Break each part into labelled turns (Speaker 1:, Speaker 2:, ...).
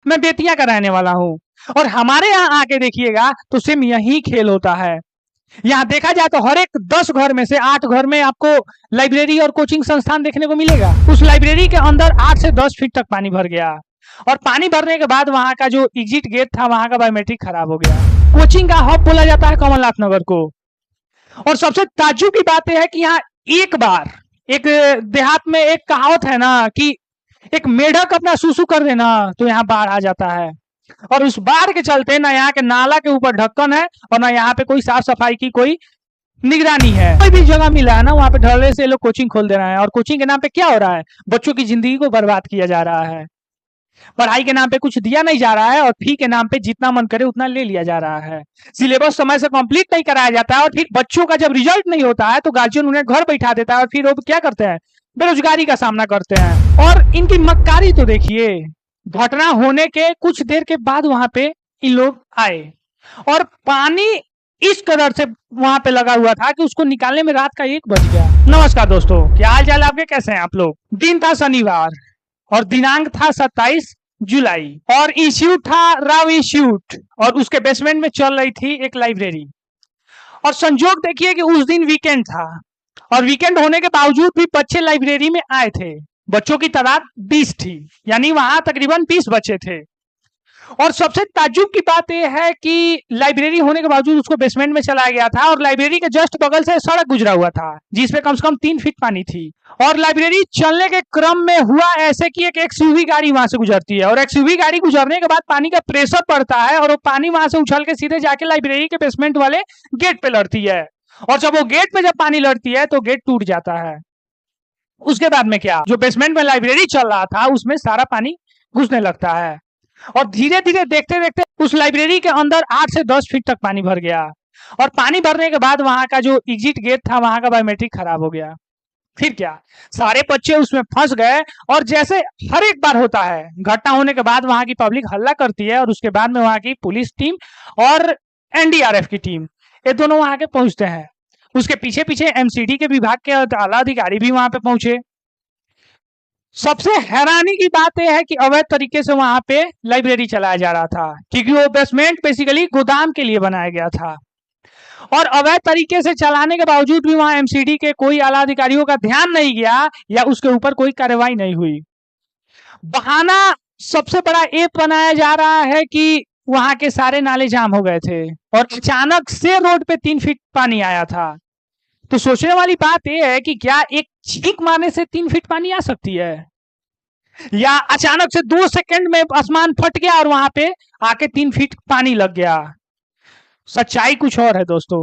Speaker 1: मैं बेतिया का रहने वाला हूँ और हमारे यहाँ आके देखिएगा तो सेम यही खेल होता है। यहाँ देखा जाए तो हर एक 10 घर में से 8 घर में आपको लाइब्रेरी और कोचिंग संस्थान देखने को मिलेगा। उस लाइब्रेरी के अंदर 8 से 10 फीट तक पानी भर गया और पानी भरने के बाद वहां का जो एग्जिट गेट था वहां का बायोमेट्रिक खराब हो गया। कोचिंग का हब बोला जाता है कमलनाथ नगर को। और सबसे ताज्जुब की बात यह है कि यहाँ एक बार एक देहात में एक कहावत है ना कि एक मेढक अपना सुसु कर देना तो यहाँ बाढ़ आ जाता है। और उस बाढ़ के चलते ना यहाँ के नाला के ऊपर ढक्कन है और ना यहाँ पे कोई साफ सफाई की कोई निगरानी है। कोई भी जगह मिला है ना वहाँ पे ढलने से लोग कोचिंग खोल दे रहे हैं और कोचिंग के नाम पे क्या हो रहा है, बच्चों की जिंदगी को बर्बाद किया जा रहा है। पढ़ाई के नाम पे कुछ दिया नहीं जा रहा है और फी के नाम पे जितना मन करे उतना ले लिया जा रहा है। सिलेबस समय से कंप्लीट नहीं कराया जाता है और फिर बच्चों का जब रिजल्ट नहीं होता है तो गार्जियन उन्हें घर बैठा देता है और फिर वो क्या करते हैं, बेरोजगारी का सामना करते हैं। और इनकी मक्कारी तो देखिए, घटना होने के कुछ देर के बाद वहां पे इन लोग आए और पानी इस कदर से वहां पे लगा हुआ था कि उसको निकालने में रात का 1 बज गया। नमस्कार दोस्तों, क्या हाल चाल आपके, कैसे हैं आप लोग। दिन था शनिवार और दिनांक था 27 जुलाई और इंस्टीट्यूट था राव इंस्टीट्यूट और उसके बेसमेंट में चल रही थी एक लाइब्रेरी। और संजोग देखिए कि उस दिन वीकेंड था और वीकेंड होने के बावजूद भी बच्चे लाइब्रेरी में आए थे। बच्चों की तादाद 20 थी, यानी वहां तकरीबन 20 बच्चे थे। और सबसे ताज्जुब की बात यह है कि लाइब्रेरी होने के बावजूद उसको बेसमेंट में चलाया गया था और लाइब्रेरी के जस्ट बगल से सड़क गुजरा हुआ था जिसपे कम से कम 3 फीट पानी थी। और लाइब्रेरी चलने के क्रम में हुआ ऐसे कि एक एक्सयूवी गाड़ी वहां से गुजरती है और एक्सयूवी गाड़ी गुजरने के बाद पानी का प्रेशर पड़ता है और वो पानी वहां से उछल के सीधे जाके लाइब्रेरी के बेसमेंट वाले गेट पे लड़ती है। और जब वो गेट पे जब पानी लड़ती है तो गेट टूट जाता है। उसके बाद में क्या, जो बेसमेंट में लाइब्रेरी चल रहा था उसमें सारा पानी घुसने लगता है और धीरे धीरे देखते देखते उस लाइब्रेरी के अंदर 8 से 10 फीट तक पानी भर गया। और पानी भरने के बाद वहां का जो एग्जिट गेट था वहां का बायोमेट्रिक खराब हो गया। फिर क्या, सारे बच्चे उसमें फंस गए और जैसे हर एक बार होता है, घटना होने के बाद वहां की पब्लिक हल्ला करती है और उसके बाद में वहां की पुलिस टीम और एनडीआरएफ की टीम ये दोनों वहां के पहुंचते हैं। उसके पीछे पीछे एमसीडी के विभाग के आला अधिकारी भी वहां पे पहुंचे। सबसे हैरानी की बात यह है कि अवैध तरीके से वहां पे लाइब्रेरी चलाया जा रहा था क्योंकि वो बेसमेंट बेसिकली गोदाम के लिए बनाया गया था। और अवैध तरीके से चलाने के बावजूद भी वहां एमसीडी के कोई आला अधिकारियों का ध्यान नहीं गया या उसके ऊपर कोई कार्रवाई नहीं हुई। बहाना सबसे बड़ा ये बनाया जा रहा है कि वहां के सारे नाले जाम हो गए थे और अचानक से रोड पे 3 फीट पानी आया था। तो सोचने वाली बात यह है कि क्या एक छींक मारने से 3 फीट पानी आ सकती है या अचानक से 2 सेकंड में आसमान फट गया और वहां पे आके 3 फीट पानी लग गया। सच्चाई कुछ और है दोस्तों।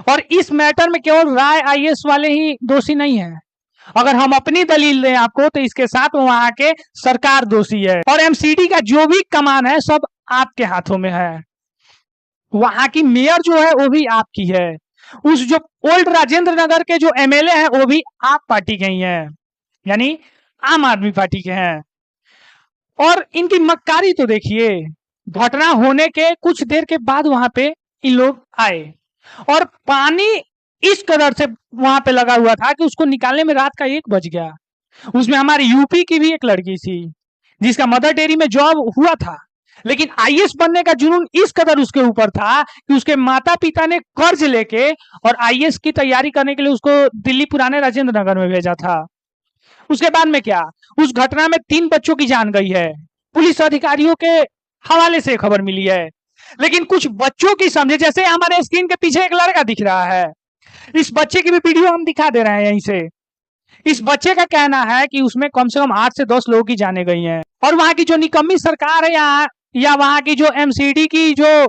Speaker 1: और इस मैटर में केवल राय आईएएस वाले ही दोषी नहीं है। अगर हम अपनी दलील दें आपको तो इसके साथ वहां के सरकार दोषी है और एमसीडी का जो भी कमान है सब आपके हाथों में है। वहां की मेयर जो है वो भी आपकी है। उस जो ओल्ड राजेंद्र नगर के जो एमएलए हैं वो भी आप पार्टी के ही हैं, यानी आम आदमी पार्टी के हैं। और इनकी मक्कारी तो देखिए, घटना होने के कुछ देर के बाद वहां पे इन लोग आए और पानी इस कदर से वहां पे लगा हुआ था कि उसको निकालने में रात का 1 बज गया। उसमें हमारी यूपी की भी एक लड़की थी जिसका मदर डेयरी में जॉब हुआ था, लेकिन आईएएस बनने का जुनून इस कदर उसके ऊपर था कि उसके माता पिता ने कर्ज लेके और आईएएस की तैयारी करने के लिए उसको दिल्ली पुराने राजेंद्र नगर में भेजा था। उसके बाद में क्या, उस घटना में 3 बच्चों की जान गई है। पुलिस अधिकारियों के हवाले से खबर मिली है, लेकिन कुछ बच्चों की समझे, जैसे हमारे स्क्रीन के पीछे एक लड़का दिख रहा है, इस बच्चे की भी वीडियो हम दिखा दे रहे हैं यहीं से। इस बच्चे का कहना है कि उसमें कम से कम 8 से 10 लोगों की जाने गई हैं और वहां की जो निकम्मी सरकार है या वहां की जो एमसीडी की जो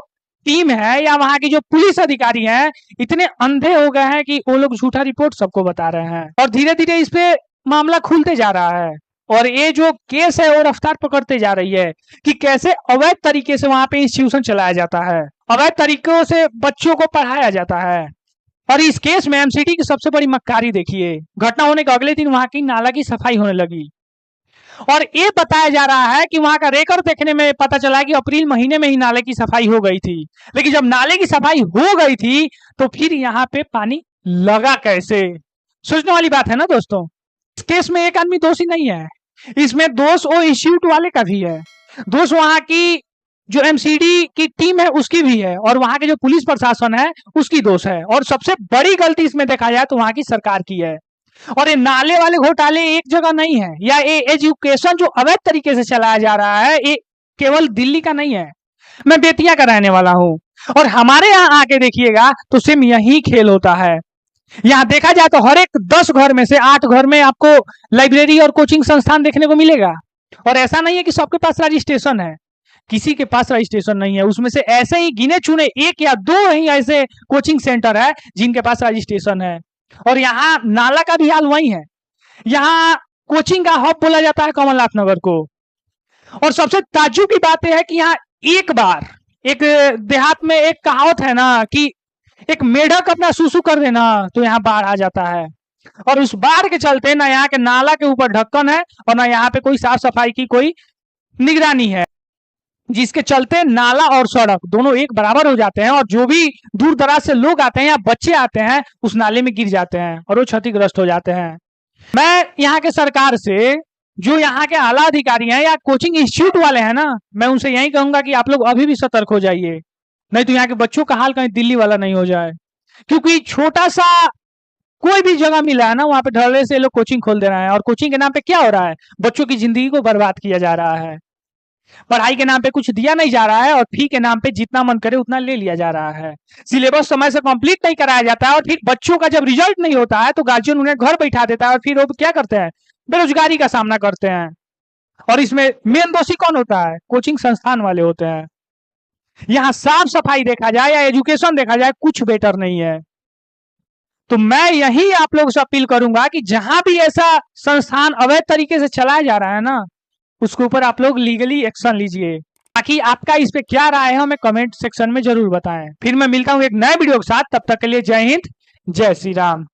Speaker 1: टीम है या वहां की जो पुलिस अधिकारी हैं इतने अंधे हो गए हैं कि वो लोग झूठा रिपोर्ट सबको बता रहे हैं और धीरे धीरे इस पे मामला खुलते जा रहा है और ये जो केस है वो रफ्तार पकड़ते जा रही है कि कैसे अवैध तरीके से वहां पे इंस्टीट्यूशन चलाया जाता है, अवैध तरीकों से बच्चों को पढ़ाया जाता है। और इस केस में एमसीडी की सबसे बड़ी मक्कारी देखिए, घटना होने के अगले दिन वहां की नाला की सफाई होने लगी और ये बताया जा रहा है कि वहां का रिकॉर्ड देखने में पता चला कि अप्रैल महीने में ही नाले की सफाई हो गई थी। लेकिन जब नाले की सफाई हो गई थी तो फिर यहाँ पे पानी लगा कैसे, सोचने वाली बात है ना दोस्तों। इस केस में एक आदमी दोषी नहीं है, इसमें दोष वो इंस्टीट्यूट वाले का भी है दोष वहां की जो एमसीडी की टीम है उसकी भी है, और वहां के जो पुलिस प्रशासन है उसकी दोष है, और सबसे बड़ी गलती इसमें देखा जाए तो वहां की सरकार की है। और ये नाले वाले घोटाले एक जगह नहीं है, या ये एजुकेशन जो अवैध तरीके से चलाया जा रहा है ये केवल दिल्ली का नहीं है। मैं बेतिया का रहने वाला हूँ, और हमारे यहाँ आके देखिएगा तो सेम यही खेल होता है। यहाँ देखा जाए तो हर एक 10 घर में से 8 घर में आपको लाइब्रेरी और कोचिंग संस्थान देखने को मिलेगा। और ऐसा नहीं है कि सबके पास रजिस्ट्रेशन है, किसी के पास रजिस्ट्रेशन नहीं है, उसमें से ऐसे ही गिने चुने 1 या 2 ही ऐसे कोचिंग सेंटर है जिनके पास रजिस्ट्रेशन है। और यहाँ नाला का भी हाल वही है। यहाँ कोचिंग का हब बोला जाता है कमलनाथ नगर को। और सबसे ताज्जुब की बात यह है कि यहाँ एक बार एक देहात में एक कहावत है ना कि एक मेढक अपना सुसु कर देना तो यहाँ बाढ़ आ जाता है। और उस बाढ़ के चलते ना यहाँ के नाला के ऊपर ढक्कन है और ना यहाँ पे कोई साफ सफाई की कोई निगरानी है, जिसके चलते नाला और सड़क दोनों एक बराबर हो जाते हैं, और जो भी दूर दराज से लोग आते हैं या बच्चे आते हैं उस नाले में गिर जाते हैं और वो क्षतिग्रस्त हो जाते हैं। मैं यहाँ के सरकार से, जो यहाँ के आला अधिकारी हैं या कोचिंग इंस्टीट्यूट वाले हैं ना, मैं उनसे यही कहूंगा कि आप लोग अभी भी सतर्क हो जाइए, नहीं तो यहाँ के बच्चों का हाल कहीं दिल्ली वाला नहीं हो जाए। क्योंकि छोटा सा कोई भी जगह मिला है ना वहां पे ढलने से लोग कोचिंग खोल दे रहे हैं, और कोचिंग के नाम पे क्या हो रहा है, बच्चों की जिंदगी को बर्बाद किया जा रहा है। पढ़ाई के नाम पे कुछ दिया नहीं जा रहा है, और फी के नाम पे जितना मन करे उतना ले लिया जा रहा है। सिलेबस समय से कंप्लीट नहीं कराया जाता है, और फिर बच्चों का जब रिजल्ट नहीं होता है तो गार्जियन उन्हें घर बैठा देता है, और फिर वो क्या करते हैं, बेरोजगारी का सामना करते हैं। और इसमें मेन दोषी कौन होता है, कोचिंग संस्थान वाले होते हैं। यहाँ साफ सफाई देखा जाए या एजुकेशन देखा जाए कुछ बेटर नहीं है। तो मैं यही आप लोगों से अपील करूंगा कि जहां भी ऐसा संस्थान अवैध तरीके से चलाया जा रहा है ना, उसके ऊपर आप लोग लीगली एक्शन लीजिए। ताकि आपका इस पे क्या राय है हमें कमेंट सेक्शन में जरूर बताएं। फिर मैं मिलता हूं एक नए वीडियो के साथ, तब तक के लिए जय हिंद, जय श्री राम।